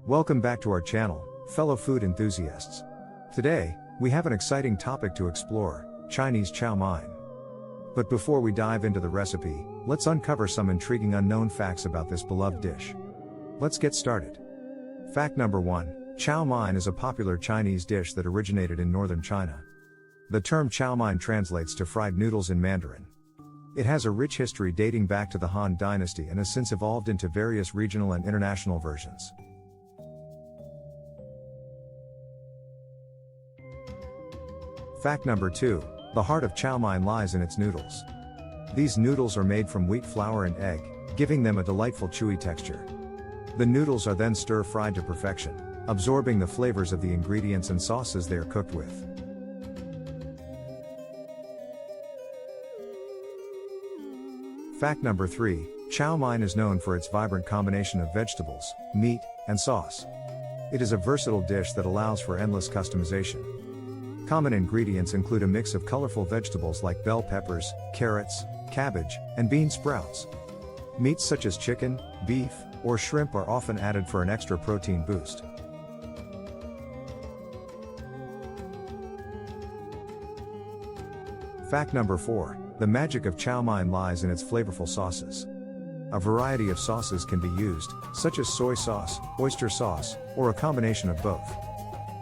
Welcome back to our channel, fellow food enthusiasts. Today, we have an exciting topic to explore, Chinese chow mein. But before we dive into the recipe, let's uncover some intriguing unknown facts about this beloved dish. Let's get started. Fact number 1, chow mein is a popular Chinese dish that originated in northern China. The term chow mein translates to fried noodles in Mandarin. It has a rich history dating back to the Han Dynasty and has since evolved into various regional and international versions. Fact number 2, the heart of chow mein lies in its noodles. These noodles are made from wheat flour and egg, giving them a delightful chewy texture. The noodles are then stir-fried to perfection, absorbing the flavors of the ingredients and sauces they are cooked with. Fact number 3, chow mein is known for its vibrant combination of vegetables, meat, and sauce. It is a versatile dish that allows for endless customization. Common ingredients include a mix of colorful vegetables like bell peppers, carrots, cabbage, and bean sprouts. Meats such as chicken, beef, or shrimp are often added for an extra protein boost. Fact number 4, the magic of chow mein lies in its flavorful sauces. A variety of sauces can be used, such as soy sauce, oyster sauce, or a combination of both.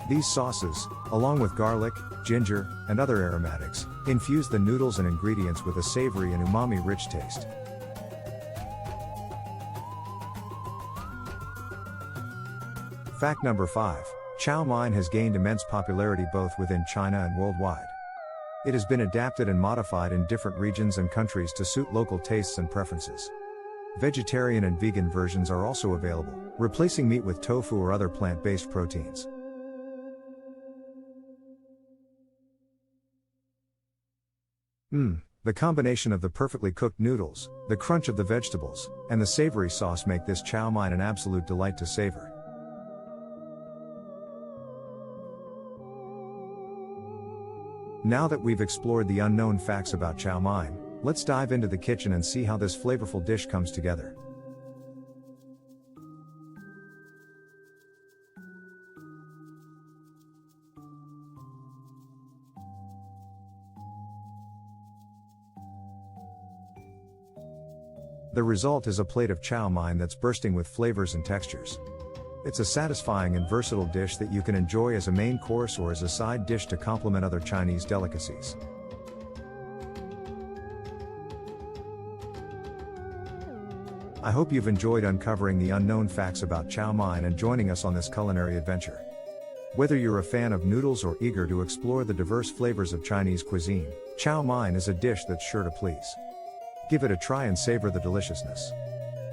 These sauces, along with garlic, ginger, and other aromatics, infuse the noodles and ingredients with a savory and umami-rich taste. Fact number 5, chow mein has gained immense popularity both within China and worldwide. It has been adapted and modified in different regions and countries to suit local tastes and preferences. Vegetarian and vegan versions are also available, replacing meat with tofu or other plant-based proteins. The combination of the perfectly cooked noodles, the crunch of the vegetables, and the savory sauce make this chow mein an absolute delight to savor. Now that we've explored the unknown facts about chow mein, let's dive into the kitchen and see how this flavorful dish comes together. The result is a plate of chow mein that's bursting with flavors and textures. It's a satisfying and versatile dish that you can enjoy as a main course or as a side dish to complement other Chinese delicacies. I hope you've enjoyed uncovering the unknown facts about chow mein and joining us on this culinary adventure. Whether you're a fan of noodles or eager to explore the diverse flavors of Chinese cuisine, chow mein is a dish that's sure to please. Give it a try and savor the deliciousness.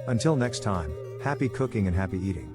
Until next time, happy cooking and happy eating.